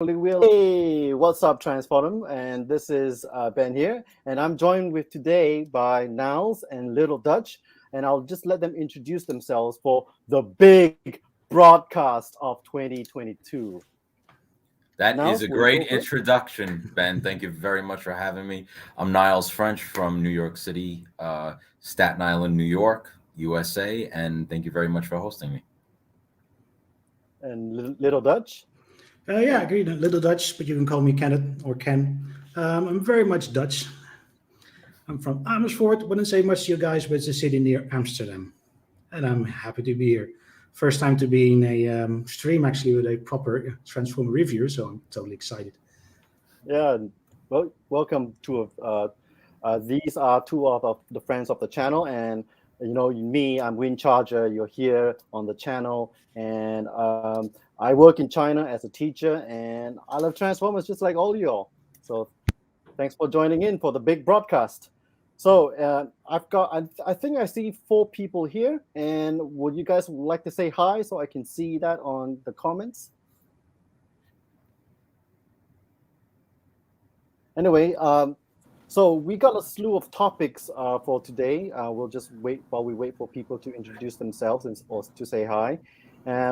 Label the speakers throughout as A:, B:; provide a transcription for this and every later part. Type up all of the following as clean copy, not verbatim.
A: Wheel. Hey, what's up, Transform? And this is Ben here, and I'm joined with today by Niles and Little Dutch, and I'll just let them introduce themselves for the big broadcast of 2022.
B: That is
A: Niles,
B: a
A: will you
B: great
A: go first?
B: introduction, Ben. Thank you very much for having me. I'm Niles French from New York City, Staten Island, New York, USA, and thank you very much for hosting me.
A: And Little Dutch.
C: Yeah, I agree. Little Dutch, but you can call me Kenneth or Ken. I'm very much Dutch. I'm from Amersfoort. Wouldn't say much to you guys, but it's a city near Amsterdam, and I'm happy to be here. First time to be in a stream actually with a proper Transformer review, so I'm totally excited.
A: Yeah, well, welcome to. These are two of the friends of the channel, and me, I'm Windcharger. You're here on the channel, and I work in China as a teacher, and I love Transformers just like all y'all. So thanks for joining in for the big broadcast. So I think I see four people here, and would you guys like to say hi so I can see that on the comments? Anyway, so we got a slew of topics for today. We'll just wait while we wait for people to introduce themselves or to say hi.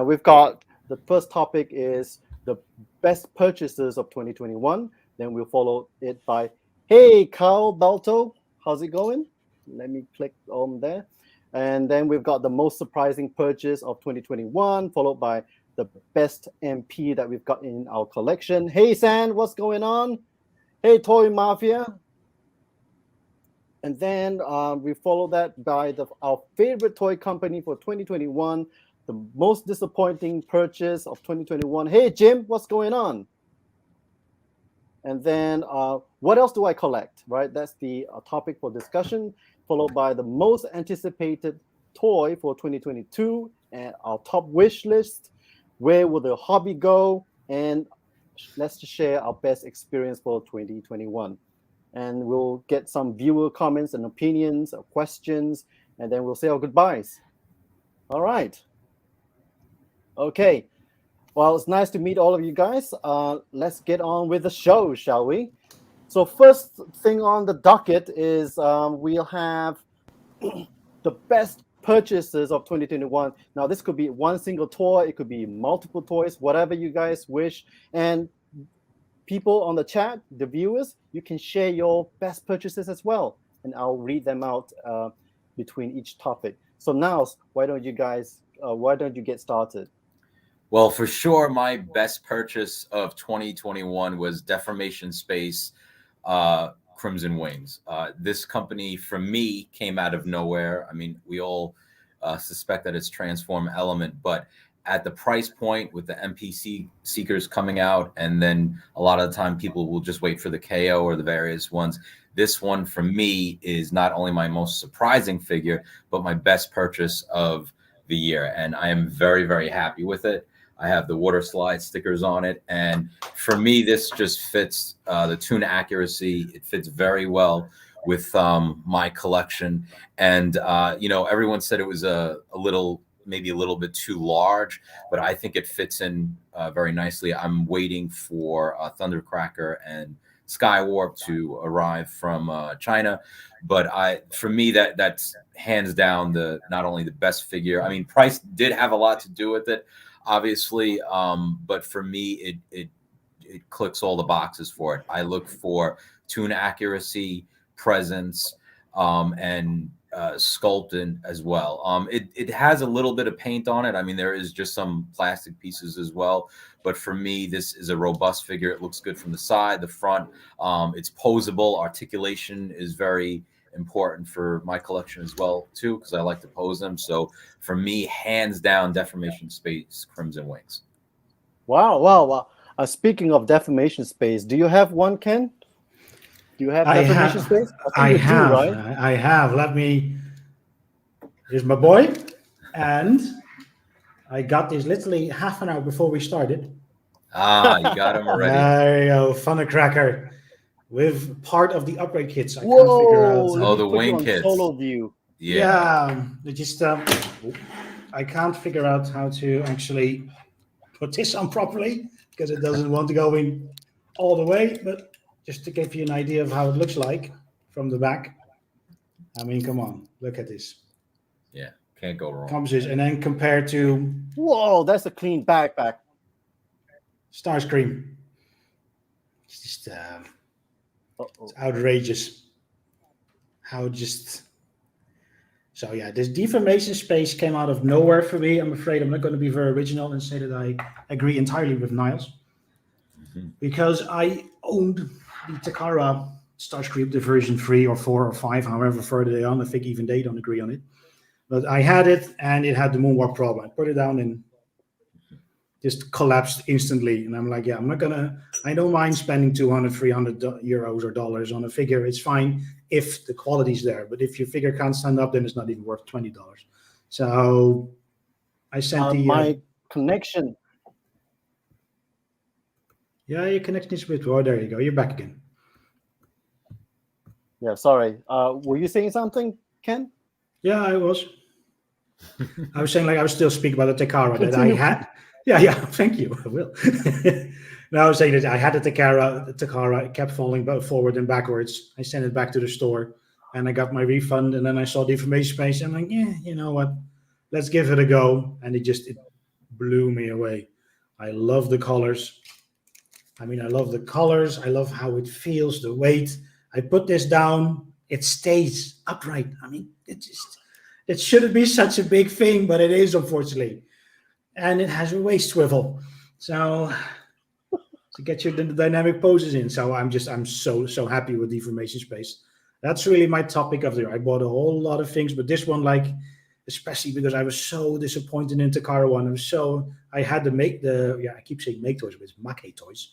A: We've got the first topic is the best purchases of 2021. Then we'll follow it by, hey, Carl Balto, how's it going? Let me click on there. And then we've got the most surprising purchase of 2021, followed by the best MP that we've got in our collection. Hey, San, what's going on? Hey, Toy Mafia. And then we follow that by our favorite toy company for 2021, the most disappointing purchase of 2021. Hey, Jim, what's going on? And then what else do I collect, right? That's the topic for discussion, followed by the most anticipated toy for 2022 and our top wish list. Where will the hobby go? And let's just share our best experience for 2021. And we'll get some viewer comments and opinions or questions, and then we'll say our goodbyes. All right. Okay. Well, it's nice to meet all of you guys. Let's get on with the show, shall we? So first thing on the docket is we'll have the best purchases of 2021. Now, this could be one single toy. It could be multiple toys, whatever you guys wish. And people on the chat, the viewers, you can share your best purchases as well, and I'll read them out between each topic. So now, why don't you get started?
B: Well, for sure, my best purchase of 2021 was Deformation Space Crimson Wings. This company, for me, came out of nowhere. I mean, we all suspect that it's Transform Element, but at the price point with the MPC Seekers coming out, and then a lot of the time people will just wait for the KO or the various ones. This one for me is not only my most surprising figure, but my best purchase of the year. And I am very, very happy with it. I have the water slide stickers on it. And for me, this just fits the tune accuracy. It fits very well with my collection. And, everyone said it was maybe a little bit too large, but I think it fits in very nicely. I'm waiting for Thundercracker and Skywarp to arrive from China, but for me that's hands down not only the best figure. I mean, price did have a lot to do with it, obviously, but for me it clicks all the boxes for it. I look for tune accuracy, presence, and sculpted as well. It has a little bit of paint on it. I mean, there is just some plastic pieces as well. But for me, this is a robust figure. It looks good from the side, the front. It's posable. Articulation is very important for my collection as well, too, because I like to pose them. So for me, hands down, Deformation Space Crimson Wings.
A: Wow. Speaking of Deformation Space, do you have one, Ken? Do you have Deformation Space?
C: I have. Right? I have. Here's my boy. And I got this literally half an hour before we started.
B: You got him already.
C: There you go, Thundercracker. With part of the upgrade kits.
A: I can't figure out.
B: Oh, the wing kits.
A: Solo view.
C: Yeah. I can't figure out how to actually put this on properly. because it doesn't want to go in all the way. But just to give you an idea of how it looks like from the back. I mean, come on, look at this.
B: Yeah, can't go wrong.
C: And then compared to
A: Whoa, that's a clean backpack.
C: Starscream, it's just it's outrageous. How just so yeah, this deformation space came out of nowhere for me. I'm afraid I'm not going to be very original and say that I agree entirely with Niles, because I owned the Takara Starscream, the version 3 or 4 or 5, however further they on. I think even they don't agree on it. But I had it, and it had the moonwalk problem. I put it down and just collapsed instantly. And I'm like, yeah, I don't mind spending 200, 300 euros or dollars on a figure. It's fine if the quality's there. But if your figure can't stand up, then it's not even worth $20. So I sent
A: my connection.
C: Yeah, your connection is with. Oh, there you go. You're back again.
A: Yeah, sorry. Were you saying something, Ken?
C: Yeah, I was. I was saying, like, I was still speaking about the Takara that I had. Yeah, thank you. I will. No, I was saying that I had the Takara, it kept falling both forward and backwards. I sent it back to the store, and I got my refund, and then I saw the information space, and I'm like, yeah, you know what? Let's give it a go. And it blew me away. I love the colors. I love the colors. I love how it feels, the weight. I put this down, it stays upright. It shouldn't be such a big thing, but it is, unfortunately. And it has a waist swivel. So to get the dynamic poses in. So I'm so happy with deformation space. That's really my topic of the year. I bought a whole lot of things, but this one, like, especially because I was so disappointed in Takara one. I had to make I keep saying make toys, but it's make toys.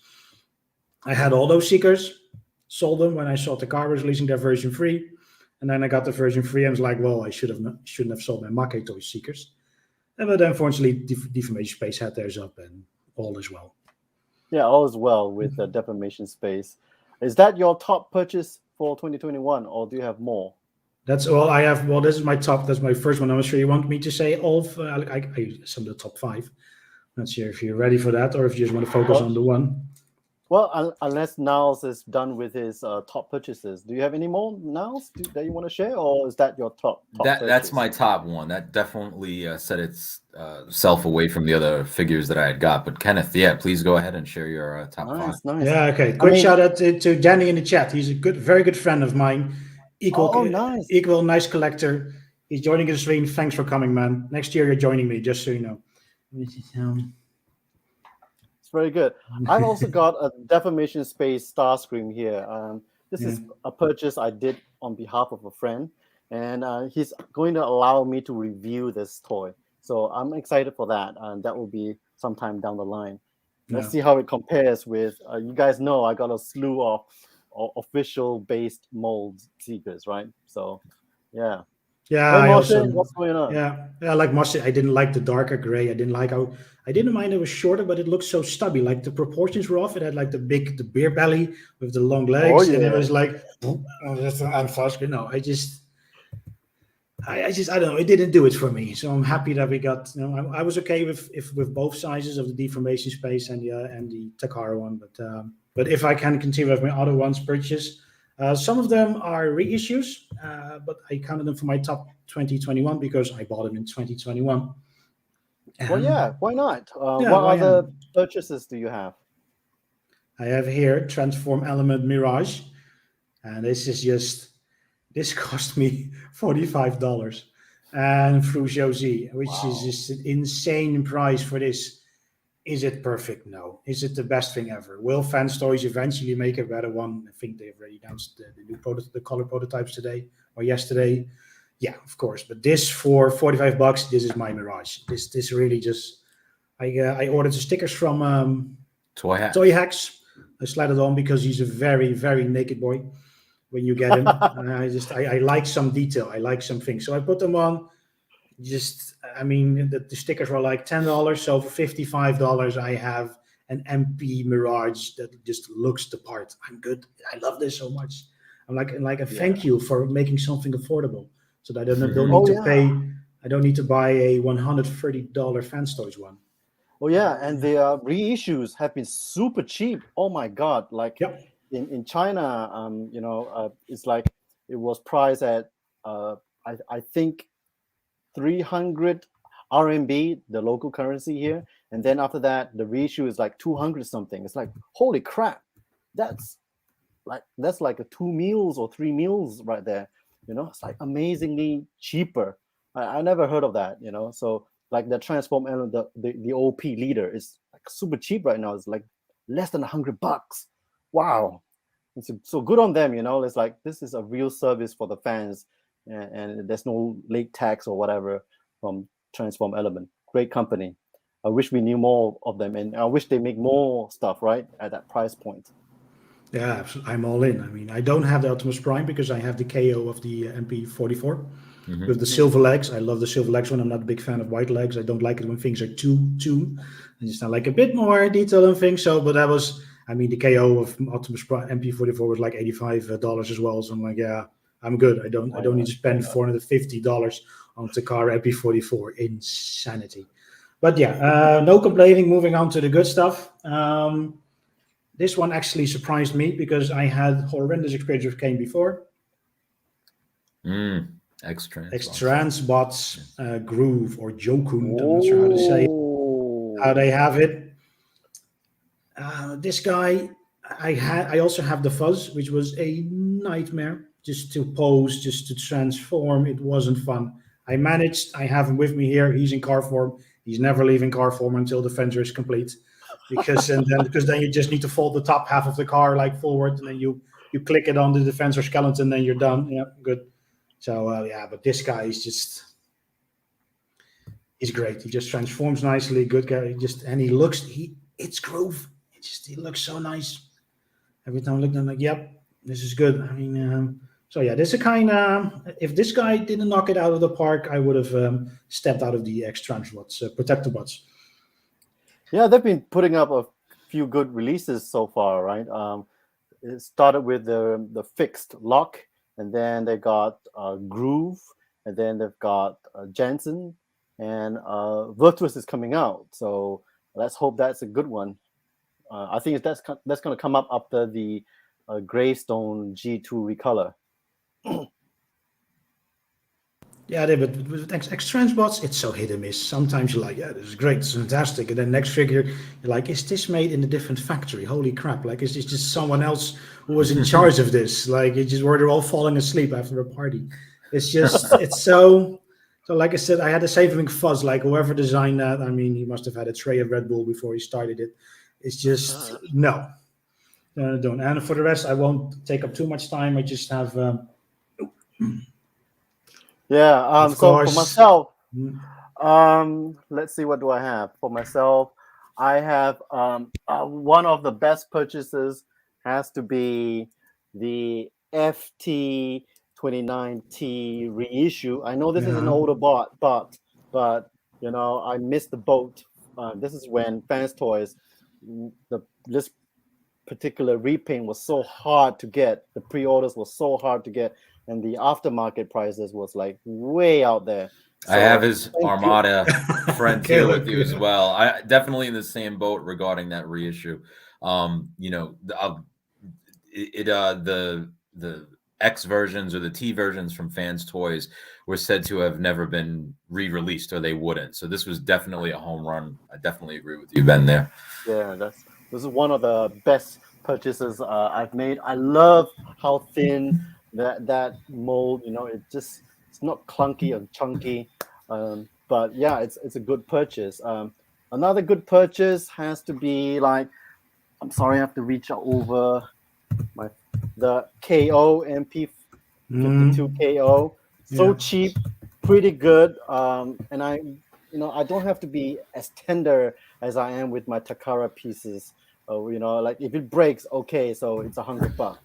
C: I had all those seekers, sold them when I saw Takara was releasing their version 3. And then I got the version 3 and was like, well, I shouldn't have sold my make toy seekers. But unfortunately, deformation space had theirs up, and all is well.
A: Yeah, all is well with the deformation space. Is that your top purchase for 2021, or do you have more?
C: That's all I have. Well, this is my top. That's my first one. I'm not sure you want me to say all of some of the top 5. Not sure if you're ready for that, or if you just want to focus on the one.
A: Well, unless Niles is done with his top purchases, do you have any more, Niles, that you want to share, or is that your top
B: That's my top one. That definitely set itself away from the other figures that I had got. But Kenneth, yeah, please go ahead and share your top 5.
A: Nice.
C: Yeah, okay. Quick shout out to Danny in the chat. He's a very good friend of mine. Equal nice collector. He's joining the stream. Thanks for coming, man. Next year you're joining me, just so you know.
A: Very good. I've also got a deformation space Starscream here. This is a purchase I did on behalf of a friend, and he's going to allow me to review this toy. So I'm excited for that, and that will be sometime down the line. Let's see how it compares with. You guys know I got a slew of official based mold seekers, right? So, yeah.
C: Yeah,
A: what's going on?
C: Yeah, like Moshi, I didn't like the darker gray. I didn't mind it was shorter, but it looked so stubby. Like the proportions were off. It had like the beer belly with the long legs, and it was like, I'm fast. No, I don't know. It didn't do it for me. So I'm happy that we got. I was okay with both sizes of the deformation space and the Takara one, but if I can continue with my other ones purchase. Some of them are reissues, but I counted them for my top 2021 because I bought them in 2021.
A: Well, yeah, why not? What other purchases do you have?
C: I have here Transform Element Mirage, and this cost me $45, and through Josie, which is just an insane price for this. Is it perfect? No. Is it the best thing ever? Will Fans Toys eventually make a better one? I think they've already announced the color prototypes today or yesterday. Yeah, of course. But this for $45, this is my Mirage. This really just. I ordered the stickers from Toy Hacks. I slid it on because he's a very, very naked boy. When you get him, I like some detail. I like some things, so I put them on. The stickers were like $10, so for $55 I have an MP Mirage that just looks the part. I'm good. I love this so much. I'm like a thank you for making something affordable, so that I don't need to pay. I don't need to buy a $130 Fans Toys one.
A: Oh yeah, and the reissues have been super cheap. Oh my god! Like
C: Yep.
A: in China, it's like it was priced at I think 300 RMB, the local currency here, and then after that, the reissue is like 200 something. It's like holy crap, that's that's like a 2 meals or 3 meals right there. It's like amazingly cheaper. I never heard of that. So like the transform element, the OP leader is like super cheap right now. It's like less than $100. Wow, so good on them. It's like this is a real service for the fans, and there's no late tax or whatever from Transform Element. Great company. I wish we knew more of them, and I wish they make more stuff right at that price point.
C: Yeah, I'm all in. I mean, I don't have the Optimus Prime because I have the KO of the MP44
B: Mhm.
C: with the silver legs. I love the silver legs one. I'm not a big fan of white legs. I don't like it when things are too. I just like a bit more detail and things. So, but that was, I mean, the KO of Optimus Prime MP44 was like $85 as well. So I'm like, yeah, I'm good. I don't need to spend $450 on Takara MP44. Insanity. But yeah, no complaining. Moving on to the good stuff. This one actually surprised me because I had horrendous experience with Kane before. X-Transbots Groove or Jokun. I'm not sure how to say it, how they have it. This guy, I also have the Fuzz, which was a nightmare. Just to pose, just to transform, it wasn't fun. I managed. I have him with me here. He's in car form. He's never leaving car form until the fender is complete. Because then you just need to fold the top half of the car like forward, and then you click it on the defender skeleton, then you're done. Yeah, good. So yeah, but this guy is just he's great. He just transforms nicely. Good guy. It's Groove. He looks so nice. Every time I look at him, like, yep, this is good. I mean, so yeah, this is a kind of if this guy didn't knock it out of the park, I would have stepped out of the X-Transbots, Protector bots.
A: Yeah, they've been putting up a few good releases so far, right? It started with the fixed lock, and then they got Groove, and then they've got Jensen, and Virtuous is coming out. So let's hope that's a good one. I think that's going to come up after the Greystone G2 recolor.
C: Yeah, but with X-Transbots, it's so hit and miss. Sometimes you're like, yeah, this is great, this is fantastic. And then next figure, you're like, is this made in a different factory? Holy crap. Like, is this just someone else who was in charge of this? Like, it's just where they're all falling asleep after a party. It's just, it's so like I said, I had the same thing Fuzz. Like, whoever designed that, I mean, he must have had a tray of Red Bull before he started it. It's just, no. Don't. And for the rest, I won't take up too much time. I just have...
A: Yeah.
C: Of
A: so for
C: course.
A: myself, let's see, what do I have for myself? I have one of the best purchases has to be the FT29T reissue. I know this is an older bot, but I missed the boat. This is when Fans Toys, this particular repaint was so hard to get. The pre-orders were so hard to get, and the aftermarket prices was like way out there.
B: I have his Armada friend here with you as well. I definitely in the same boat regarding that reissue. The X versions or the T versions from Fans Toys were said to have never been re-released, or they wouldn't. So this was definitely a home run. I definitely agree with you, Ben, there.
A: Yeah, this is one of the best purchases I've made. I love how thin that mold. It's not clunky or chunky. But yeah, it's a good purchase. Another good purchase has to be like, I'm sorry, I have to reach over the KO MP52 KO. So cheap, pretty good. And I don't have to be as tender as I am with my Takara pieces. Like if it breaks, okay, so it's $100,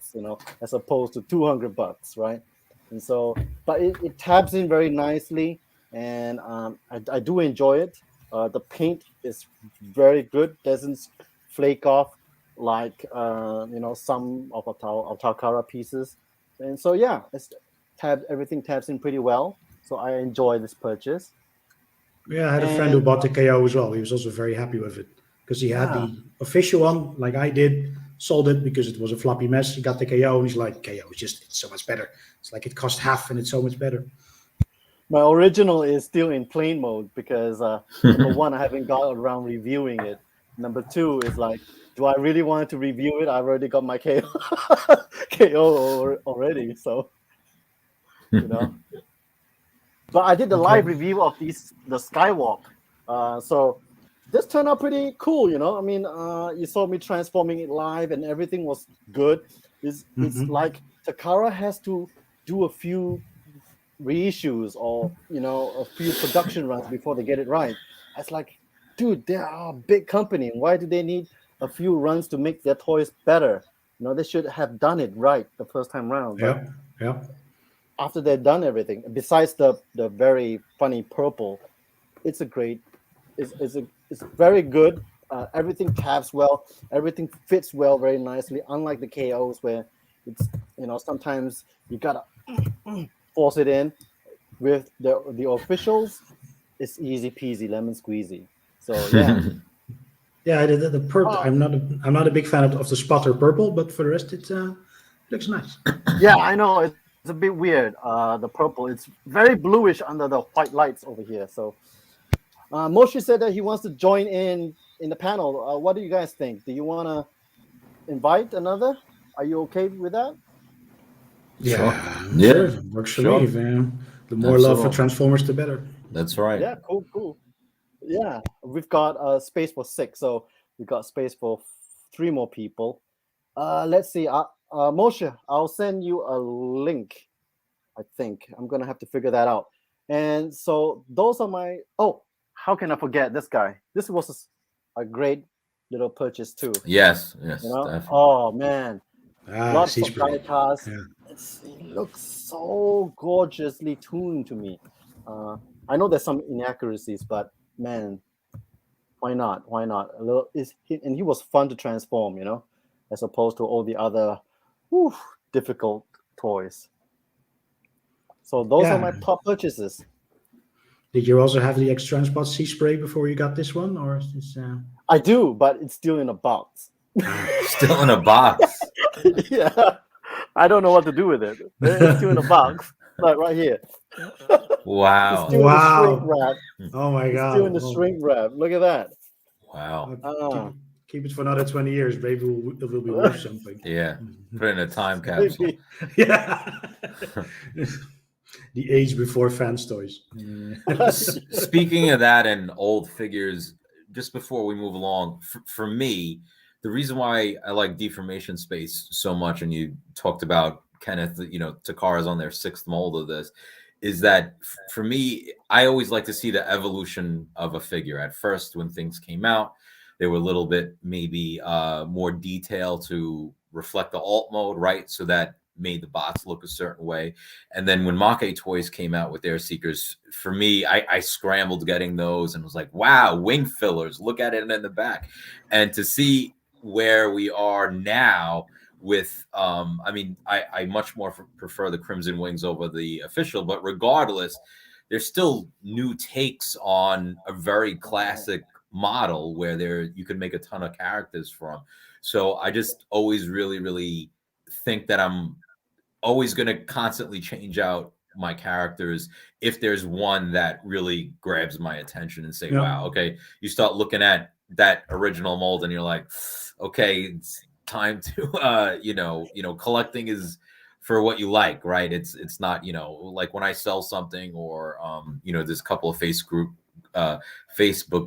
A: as opposed to $200, right? And so, but it taps in very nicely, and I do enjoy it. The paint is very good, doesn't flake off like some of our Takara pieces, and so yeah, everything taps in pretty well. So I enjoy this purchase.
C: Yeah, I had a friend who bought the KO as well. He was also very happy with it because he had the official one, like I did, sold it because it was a floppy mess. He got the KO and he's like, KO is just it's so much better. It's like it cost half and it's so much better.
A: My original is still in plain mode because number one, I haven't got around reviewing it. Number two is like, do I really want to review it? I've already got my KO already, so you know. But I did the live review of the Skywalk, so this turned out pretty cool. You know, I mean, you saw me transforming it live, and everything was good. It's like Takara has to do a few reissues or a few production runs before they get it right. It's like, dude, they are a big company. Why do they need a few runs to make their toys better? They should have done it right the first time round.
C: Yeah.
A: After they've done everything, besides the very funny purple, it's very good. Everything taps well, everything fits well very nicely. Unlike the KOs where it's sometimes you gotta force it in. With the officials, it's easy peasy lemon squeezy. So yeah.
C: Yeah, the purple. I'm not a big fan of the spotter purple, but for the rest, it looks nice.
A: Yeah, I know it's a bit weird. The purple, it's very bluish under the white lights over here. So Moshe said that he wants to join in the panel. What do you guys think? Do you want to invite another? Are you okay with that?
C: Yeah,
B: sure.
C: Works for me. Man. The more love for Transformers, the better.
B: That's right.
A: Yeah, cool. Yeah, we've got space for 6, so we've got space for 3 more people. Let's see. Moshe, I'll send you a link. I think I'm gonna have to figure that out. And so those are my. Oh, how can I forget this guy? This was a great little purchase too.
B: Yes, definitely.
A: Oh man, lots of diecast.
C: Yeah.
A: It looks so gorgeously tuned to me. I know there's some inaccuracies, but man, why not? A little and he was fun to transform, as opposed to all the other difficult toys. So those are my top purchases.
C: Did you also have the X-Transport Sea Spray before you got this one, or is this?
A: I do, but it's still in a box.
B: Still in a box.
A: Yeah, I don't know what to do with it. It's still in a box, like right here.
B: Wow.
A: It's still in the shrink wrap.
C: Oh my God.
A: It's still in the shrink wrap. Look at that.
B: Wow.
C: Keep it for another 20 years. Maybe it will be worth something.
B: Yeah. Put it in a time capsule.
C: Yeah. The age before fans toys.
B: Speaking of that and old figures, just before we move along, for me, the reason why I like Deformation Space so much, and you talked about Kenneth, Takara's on their 6th mold of this, is that for me, I always like to see the evolution of a figure. At first, when things came out, they were a little bit maybe more detailed to reflect the alt mode, right? So that made the bots look a certain way. And then when Mach-E Toys came out with their Seekers, for me, I scrambled getting those and was like, wow, wing fillers, look at it in the back. And to see where we are now with, I much more prefer the Crimson Wings over the official, but regardless, there's still new takes on a very classic model where you can make a ton of characters from. So I just always really, really think that I'm always going to constantly change out my characters if there's one that really grabs my attention and say, wow, okay, you start looking at that original mold and you're like, okay, it's time to collecting is for what you like, right? It's not, like when I sell something or there's a couple of Facebook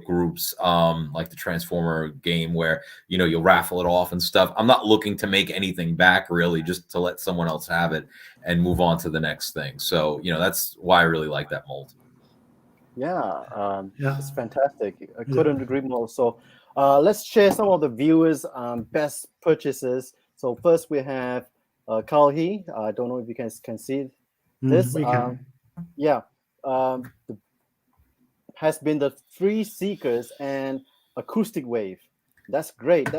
B: groups like the Transformer game where you'll raffle it off and stuff. I'm not looking to make anything back, really, just to let someone else have it and move on to the next thing. So that's why I really like that mold.
A: Yeah, it's fantastic. I couldn't agree more. So let's share some of the viewers' best purchases. So first we have Carl He. I don't know if you guys can see this.
C: We can.
A: Has been the 3 Seekers and Acoustic Wave. That's great.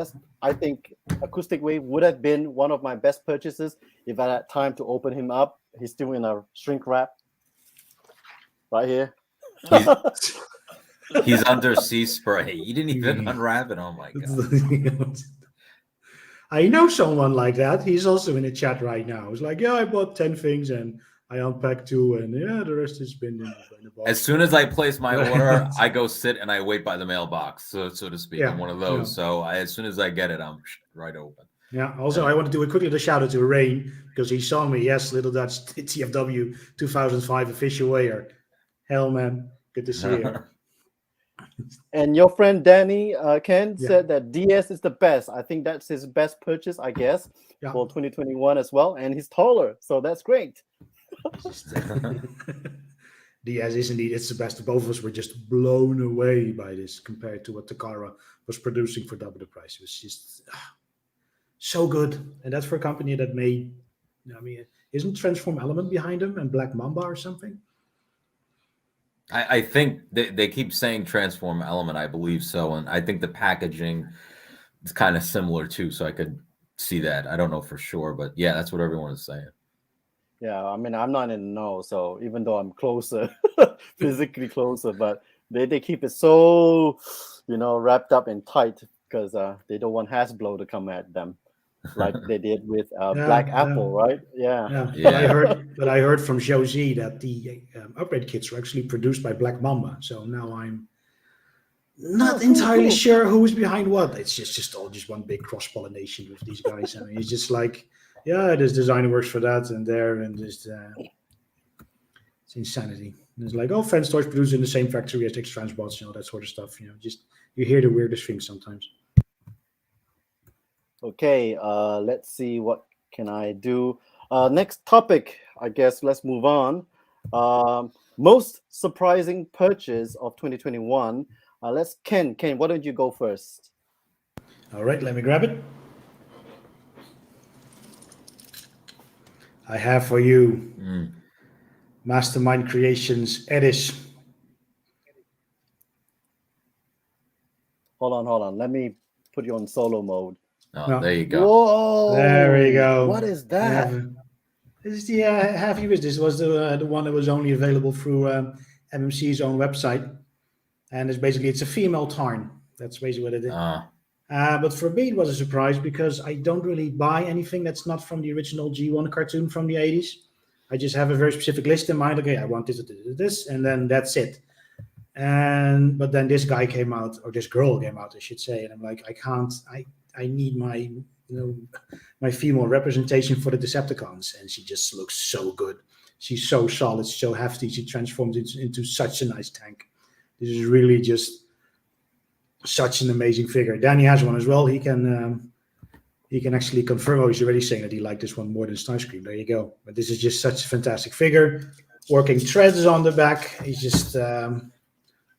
A: I think Acoustic Wave would have been one of my best purchases if I had time to open him up. He's still in a shrink wrap right here.
B: He's under sea spray. He didn't even unwrap it. Oh my god.
C: I know someone like that. He's also in the chat right now. He's like, yeah, I bought 10 things and I unpacked 2, and yeah, the rest has been in the box.
B: As soon as I place my order, I go sit and I wait by the mailbox, so to speak.
C: Yeah,
B: I'm one of those.
C: yeah.
B: So as soon as I get it, I'm right open.
C: Yeah. Also, I want to do a quick little shout out to Rain because he saw me. Yes, Little Dutch TFW 2005 official wear. Hell, man, good to see you.
A: And your friend Danny Ken
C: Yeah.
A: said that DS is the best. I think that's his best purchase, I guess,
C: Yeah.
A: for 2021 as well. And he's taller, so that's great.
C: Diaz is indeed, it's the best. Both of us were just blown away by this compared to what Takara was producing for double the price. It was just so good. And that's for a company that made, I mean, isn't Transform Element behind them and Black Mamba or something?
B: I think they keep saying Transform Element. I believe so. And I think the packaging is kind of similar too. So I could see that. I don't know for sure, but yeah, that's what everyone is saying.
A: Yeah, I mean, I'm not in the know, so even though I'm closer, physically closer, but they keep it so, wrapped up and tight because they don't want Hasbro to come at them like they did with Black Apple, right? Yeah.
C: But I heard from Josie that the upgrade kits were actually produced by Black Mamba. So now I'm not entirely sure who is behind what. It's just all one big cross pollination with these guys. I mean, it's just like, yeah, this designer works for that and there, and just it's insanity. And it's like, oh, Fence Toys produced in the same factory as X Transbots, that sort of stuff. Just you hear the weirdest things sometimes.
A: Okay, let's see what can I do. Next topic, I guess. Let's move on. Most surprising purchase of 2021. Let's Ken. Why don't you go first?
C: All right, let me grab it. I have for you Mastermind Creations Edis.
A: Hold on. Let me put you on solo mode.
B: Oh, no. There you go.
A: Whoa!
C: There we go.
A: What is that?
C: This is the Happy Wish. This was the one that was only available through MMC's own website, and it's a female Tarn. That's basically what it is. But for me, it was a surprise because I don't really buy anything that's not from the original G1 cartoon from the 80s. I just have a very specific list in mind. Okay, I want this, and then that's it. But then this guy came out, or this girl came out, I should say, and I'm like, I can't. I need my my female representation for the Decepticons, and she just looks so good. She's so solid, so hefty. She transforms into such a nice tank. This is really just such an amazing figure. Danny has one as well. He can actually confirm. Oh, he's already saying that he liked this one more than Starscream. There you go. But this is just such a fantastic figure. Working threads on the back. He's just and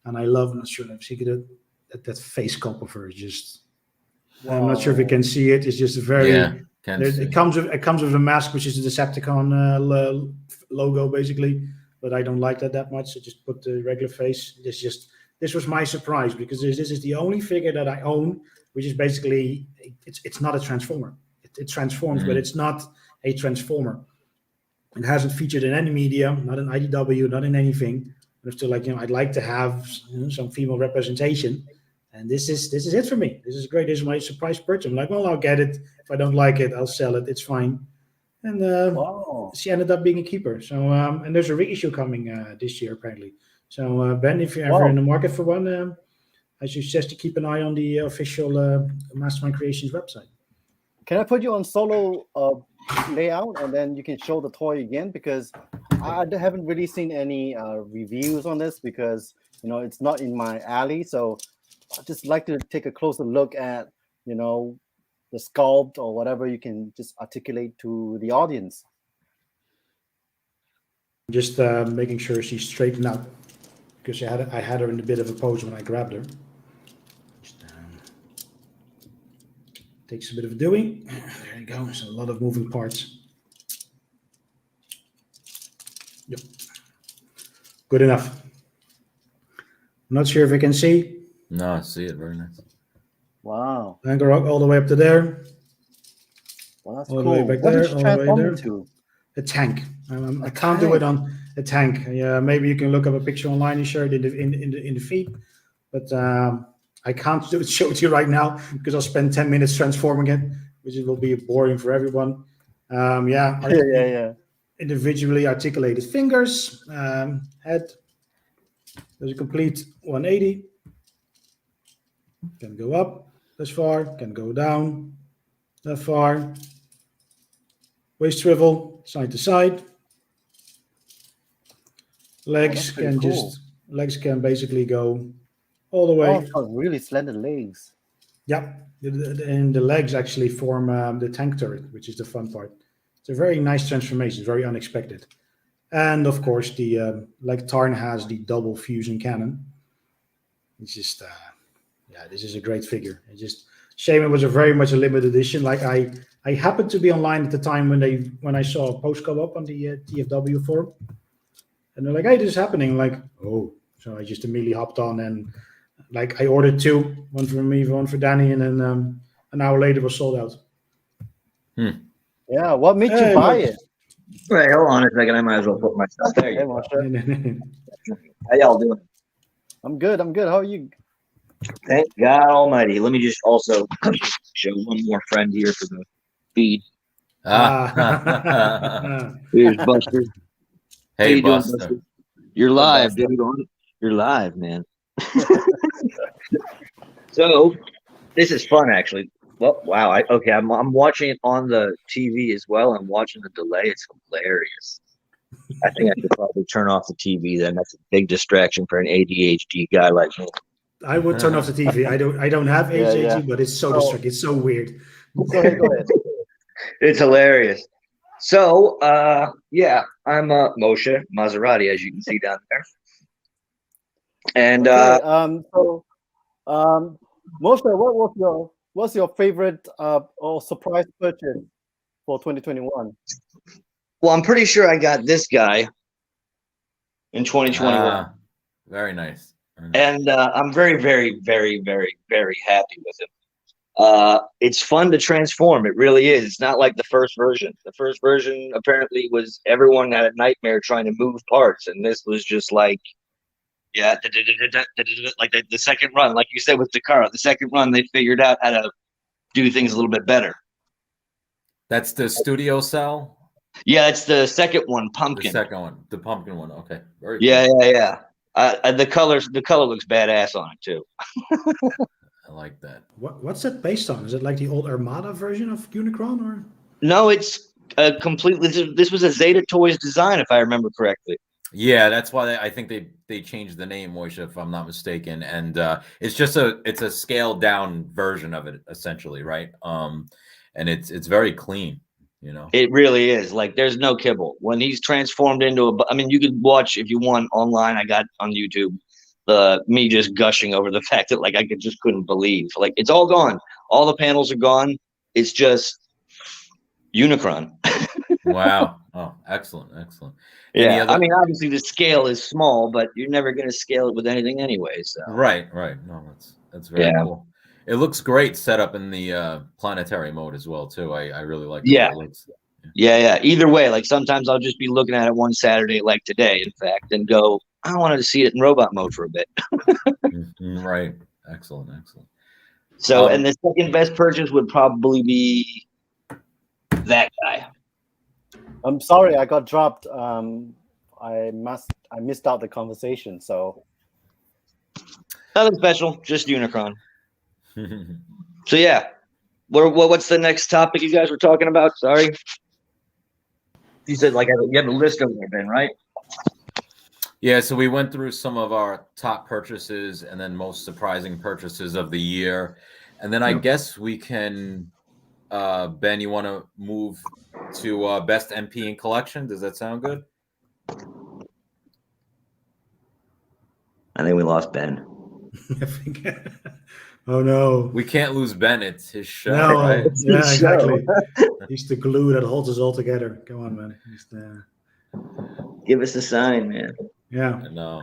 C: I love. I'm not sure if you could that face cop of her is just. Wow. I'm not sure if you can see it. It's just a very. Yeah, it comes with a mask, which is the Decepticon logo, basically. But I don't like that much. So just put the regular face. This was my surprise because this is the only figure that I own, which is basically it's not a transformer. It transforms, but it's not a transformer. It hasn't featured in any media, not in IDW, not in anything. But I'm still like, I'd like to have some female representation. And this is it for me. This is great. This is my surprise purchase. I'm like, well, I'll get it. If I don't like it, I'll sell it. It's fine. And she ended up being a keeper. So and there's a reissue coming this year apparently. So Ben, if you're ever in the market for one, I suggest to keep an eye on the official Mastermind Creations website.
A: Can I put you on solo layout and then you can show the toy again? Because I haven't really seen any reviews on this because it's not in my alley. So I'd just like to take a closer look at, the sculpt or whatever you can just articulate to the audience.
C: Just making sure she's straightened out because I had her in a bit of a pose when I grabbed her. Just, takes a bit of doing. There you go. There's a lot of moving parts. Yep. Good enough. I'm not sure if I can see.
B: No, I see it. Very nice.
A: Wow.
C: Anchor all the way up to there.
A: Well, that's
C: all
A: cool.
C: The way back
A: what
C: there,
A: did you
C: all the way
A: transform
C: there.
A: into?
C: A tank. I can't do it on a tank. Yeah, maybe you can look up a picture online. You shared in the feed. but I can't show it to you right now because I'll spend 10 minutes transforming it, which will be boring for everyone.
A: Yeah.
C: Individually articulated fingers, head. There's a complete 180. Can go up this far, can go down that far. Waist swivel, side to side. Legs
A: pretty cool.
C: legs can basically go all the way.
A: Oh, it's got really slender legs.
C: Yeah, and the legs actually form the tank turret, which is the fun part. It's a very nice transformation, very unexpected. And of course, the like Tarn has the double fusion cannon. It's just, this is a great figure. It's just shame it was a very much a limited edition. Like I happened to be online at the time when I saw a post go up on the TFW forum, and they're like, "Hey, this is happening." I'm like, oh, so I just immediately hopped on and like I ordered two, one for me, one for Danny, and then an hour later it was sold out.
A: Yeah, what made you buy it?
D: Right, hold on a second. I might as well put my stuff there.
A: Hey, Marsha.
D: How y'all doing?
A: I'm good. How are you?
D: Thank God Almighty. Let me just also show one more friend here for the feed. Here's Buster. How
B: Hey,
D: you doing,
B: Buster.
D: You're live,
A: Buster.
D: dude. You're live, man. So this is fun, actually. Well, wow. I'm watching it on the TV as well. I'm watching the delay. It's hilarious. I think I could probably turn off the TV then. That's a big distraction for an ADHD guy like me.
C: I would turn off the TV. I don't have ADHD,
A: Yeah.
C: but it's so distracting. It's so weird.
A: Go ahead.
D: It's hilarious. So, I'm Moshe Maserati, as you can see down there. And
A: Moshe, what's your favorite or surprise purchase for 2021?
D: well, I'm pretty sure I got this guy in 2021.
B: Very nice.
D: And I'm very, very, very, very, very happy with him. It's fun to transform. It really is. It's not like the first version. The first version apparently was everyone had a nightmare trying to move parts, and this was just like, like the second run, like you said with Dakara, the second run they figured out how to do things a little bit better.
B: That's the studio cell.
D: Yeah, it's the second one, pumpkin.
B: The second one, the pumpkin one. Okay, very
D: Yeah,
B: cool.
D: yeah. The color looks badass on it too.
B: I like that.
C: What's that based on? Is it like the old Armada version of Unicron, or?
D: No, it's a completely. This was a Zeta Toys design, if I remember correctly.
B: Yeah, that's why I think they changed the name, Moisha, if I'm not mistaken. And it's a scaled down version of it, essentially, right? And it's very clean, you know.
D: It really is. Like, there's no kibble when he's transformed into I mean, you could watch if you want online. I got on YouTube me just gushing over the fact that like I just couldn't believe, like, it's all gone. All the panels are gone. It's just Unicron.
B: Wow. Oh, excellent.
D: Yeah, I mean, obviously the scale is small, but you're never going to scale it with anything anyway. So
B: Right. No, that's very cool. It looks great set up in the planetary mode as well, too. I really like the way it looks.
D: Yeah. Either way, like sometimes I'll just be looking at it one Saturday, like today, in fact, and go, I wanted to see it in robot mode for a bit.
B: Right. Excellent.
D: So, and the second best purchase would probably be that guy.
A: I'm sorry, I got dropped. I missed out the conversation. So
D: Nothing special, just Unicron. So yeah, what's the next topic you guys were talking about? Sorry, you said like you have a list over there, Ben, right?
B: Yeah, so we went through some of our top purchases and then most surprising purchases of the year, and then I guess we can. Ben, you want to move to best MP in collection? Does that sound good?
D: I think we lost Ben.
C: I think. Oh no!
B: We can't lose Ben. It's his show,
C: No,
B: right?
C: yeah, exactly. He's the glue that holds us all together. Come on, man. He's the...
D: Give us a sign, man.
C: Yeah.
B: I know.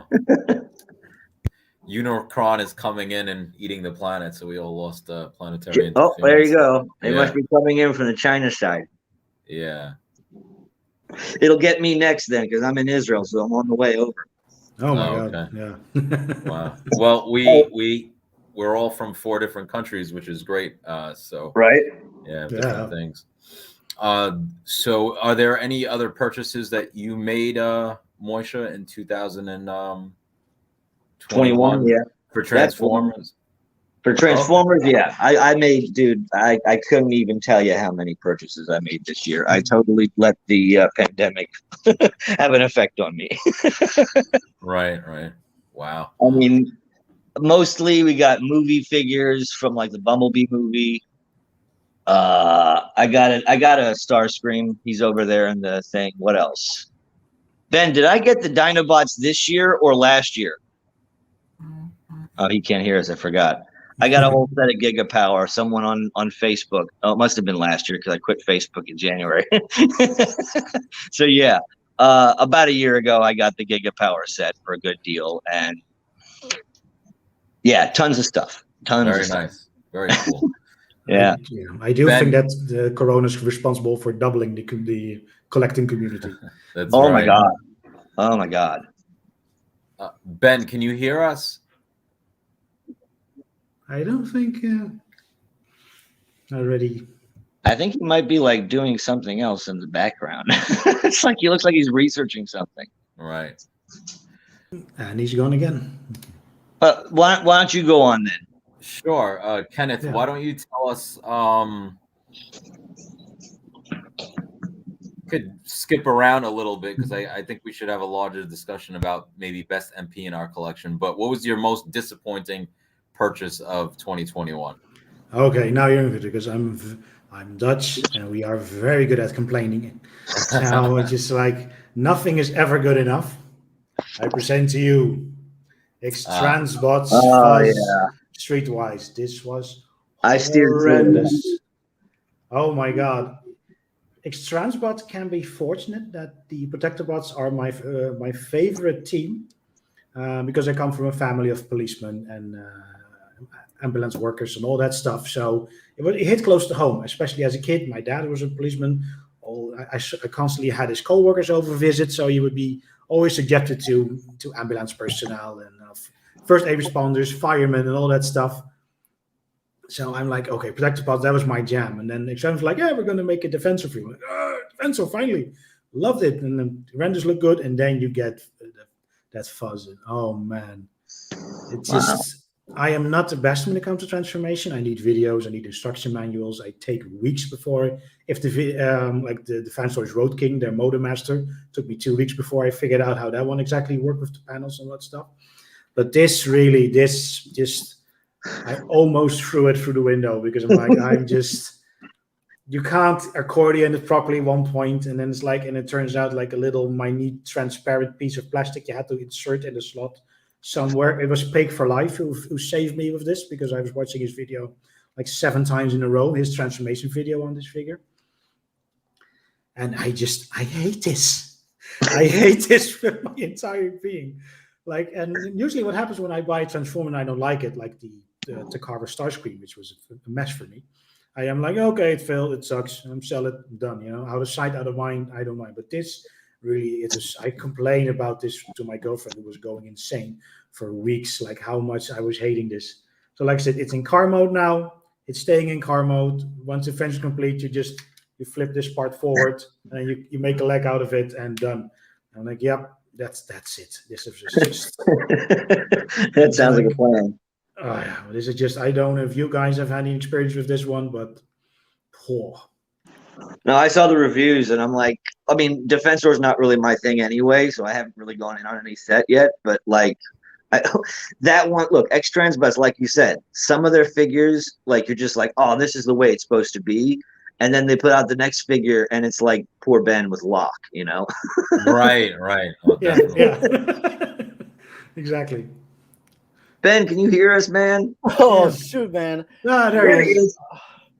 B: Unicron is coming in and eating the planet, so we all lost planetary.
D: Oh, there you go. They
B: Yeah.
D: must be coming in from the China side.
B: Yeah.
D: It'll get me next then, because I'm in Israel, so I'm on the way over.
C: Oh my
B: Oh,
C: God.
B: okay.
C: Yeah.
B: Wow. Well, we're all from 4 different countries, which is great. So
D: Right.
B: yeah,
C: Yeah.
B: different things. So are there any other purchases that you made, Moisha, in 2021
D: 21. Yeah.
B: for
D: That's one.
B: Transformers?
D: For Transformers, yeah. I made, dude, I couldn't even tell you how many purchases I made this year. I totally let the pandemic have an effect on me.
B: Right, right. Wow.
D: I mean, mostly we got movie figures from like the Bumblebee movie. I got a Starscream. He's over there in the thing. What else? Ben, did I get the Dinobots this year or last year? Oh, he can't hear us. I forgot. I got a whole set of Giga Power. Someone on Facebook. Oh, it must have been last year because I quit Facebook in January. So yeah, about a year ago, I got the Giga Power set for a good deal, and yeah, tons of stuff. Tons of
B: Very
D: stuff.
B: nice. Very cool.
D: Yeah.
C: I do
B: Ben-
C: think that the Corona is responsible for doubling the collecting community.
B: That's
D: Oh
B: right.
D: my god. Oh my god.
B: Ben, can you hear us?
C: I don't think already.
D: I think he might be like doing something else in the background. It's like he looks like he's researching something.
B: Right.
C: And he's gone again.
D: But why don't you go on then?
B: Sure. Kenneth,
C: Yeah.
B: why don't you tell us, could skip around a little bit because I think we should have a larger discussion about maybe best MP in our collection. But what was your most disappointing purchase of 2021?
C: Okay, now you're in it because I'm Dutch and we are very good at complaining. So it's just like nothing is ever good enough. I present to you X-Transbots Fuzz Streetwise. This was
D: I steered clear of that.
C: horrendous. Oh my god. X-Transbot can be fortunate that the Protectobots are my favorite team because I come from a family of policemen and ambulance workers and all that stuff. So it hit close to home, especially as a kid. My dad was a policeman. I constantly had his co-workers over visit, so you would be always subjected to ambulance personnel and first aid responders, firemen, and all that stuff. So I'm like, okay, Protectobots, that was my jam. And then X-Trans was like, yeah, we're going to make a Defensor for you. I'm like, Defensor, finally. Loved it. And then the renders look good. And then you get that fuzz. And, oh, man. It's just, I am not the best when it comes to transformation. I need videos. I need instruction manuals. I take weeks before. If like the Defensor Road King, their Modem Master, took me 2 weeks before I figured out how that one exactly worked with the panels and all that stuff. But this just... I almost threw it through the window because I'm like, you can't accordion it properly at one point, and then it's like, and it turns out like a little minute transparent piece of plastic you had to insert in the slot somewhere. It was Pig for Life who saved me with this because I was watching his video like 7 times in a row, his transformation video on this figure. And I hate this. I hate this with my entire being. Like, and usually what happens when I buy a Transformer and I don't like it, like the Carver Starscream, which was a mess for me. I am like, okay, it failed, it sucks. I'm sell it, I'm done. Out of sight, out of mind. I don't mind. But this really, I complained about this to my girlfriend, who was going insane for weeks, like how much I was hating this. So, like I said, it's in car mode now. It's staying in car mode. Once the fence is complete, you flip this part forward and you make a leg out of it and done. I'm like, yep, that's it. This is just
D: That sounds like a plan.
C: This is just, I don't know if you guys have had any experience with this one, but poor.
D: No, I saw the reviews and I'm like, I mean, Defensor is not really my thing anyway, so I haven't really gone in on any set yet. But like, that one, look, X-Transbots, like you said, some of their figures, like you're just like, oh, this is the way it's supposed to be. And then they put out the next figure and it's like poor Ben with Locke,
B: Right. Oh,
C: yeah. Exactly.
D: Ben, can you hear us, man?
A: Oh, shoot, man.
C: There he is.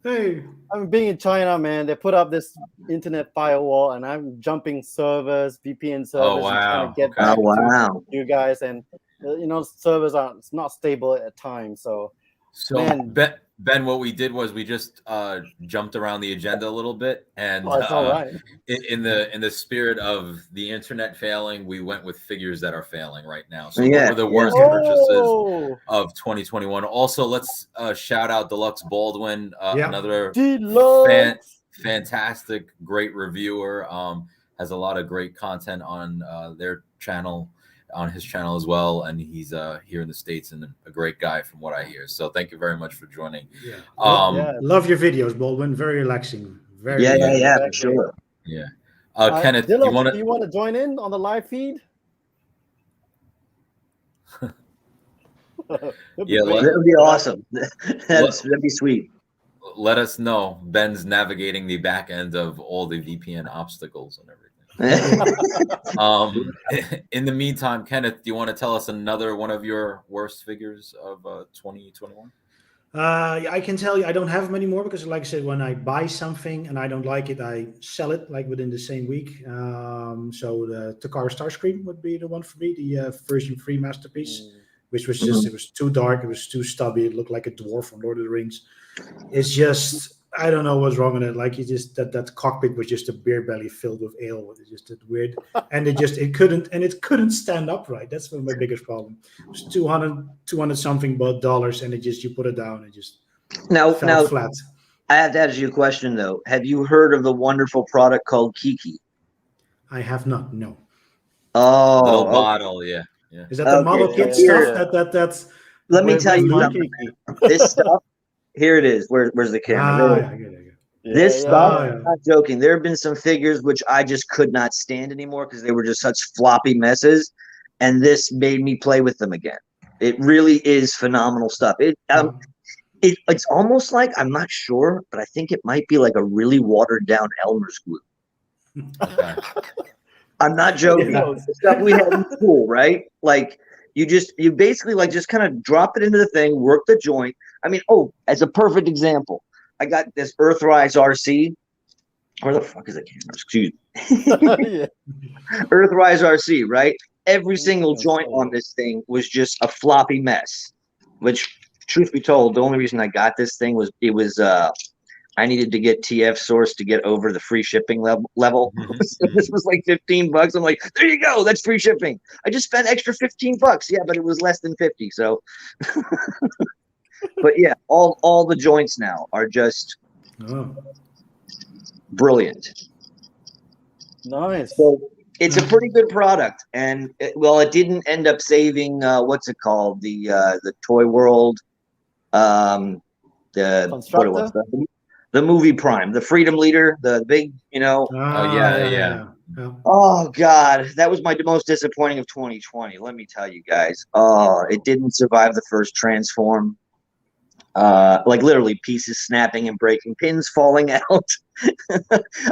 C: Hey.
A: I'm being in China, man. They put up this internet firewall, and I'm jumping servers, VPN servers,
B: Oh, wow.
A: and trying to get
B: Okay.
A: back
D: Oh, wow.
A: to you guys. And servers are not stable at times. So
B: So
A: Man.
B: Ben, what we did was we just jumped around the agenda a little bit, and
A: Oh, it's all right.
B: in the spirit of the internet failing, we went with figures that are failing right now. So
D: Yeah,
B: what were the
D: yeah.
B: worst purchases
A: Oh,
B: of 2021? Also, let's shout out Deluxe Baldwin,
C: Yeah.
B: another
A: Deluxe.
B: fantastic, great reviewer. Has a lot of great content on their channel, on his channel as well, and he's here in the States and a great guy from what I hear. So thank you very much for joining.
C: Yeah.
A: Yeah.
C: Love your videos, Baldwin. Very relaxing. Very
D: Yeah,
C: relaxing.
D: for
A: Exactly.
D: sure.
B: Yeah. Kenneth,
A: Deluxe,
B: you want
A: do you want to join in on the live feed? That'd be
B: Yeah,
A: great.
D: That would be awesome. That'd be sweet.
B: let us know. Ben's navigating the back end of all the VPN obstacles and everything. In the meantime, Kenneth, do you want to tell us another one of your worst figures of 2021?
C: I can tell you I don't have them anymore because, like I said, when I buy something and I don't like it, I sell it like within the same week. So the Takara Starscream would be the one for me, the version 3 masterpiece, which was just, it was too dark, it was too stubby, it looked like a dwarf from Lord of the Rings. It's just, I don't know what's wrong with it. Like, you just, that cockpit was just a beer belly filled with ale. It's just that weird, and it couldn't stand upright. That's my biggest problem. It was 200 something dollars, and you put it down and just
D: Now,
C: fell flat.
D: I have to ask you a question though. Have you heard of the wonderful product called Kiki?
C: I have not. No.
D: Oh,
B: Little bottle, yeah.
C: Is that the model kit
A: Yeah.
C: stuff? That's.
D: Let me tell you
A: my
D: something.
A: Kiki?
D: This stuff. Here it is. Where's the camera? There it is. This stuff, I'm not joking. There have been some figures which I just could not stand anymore because they were just such floppy messes, and this made me play with them again. It really is phenomenal stuff. It's almost like, I'm not sure, but I think it might be like a really watered down Elmer's glue.
B: Okay.
D: I'm not joking. The stuff we had in school, right? Like you basically like just kind of drop it into the thing, work the joint. I mean, as a perfect example, I got this Earthrise RC. Where the fuck is the camera? Excuse me. Earthrise RC, right? Every single joint on this thing was just a floppy mess. Which, truth be told, the only reason I got this thing was I needed to get TF source to get over the free shipping level. So this was like $15. I'm like, there you go. That's free shipping. I just spent extra $15. Yeah, but it was less than 50. So, but yeah, all the joints now are just brilliant.
A: Nice.
D: So it's a pretty good product, and it didn't end up saving what's it called, the Toy World, the movie Prime, the Freedom Leader, the big,
B: Yeah.
D: Oh God, that was my most disappointing of 2020. Let me tell you guys. Oh, it didn't survive the first transform. Like literally pieces snapping and breaking, pins falling out.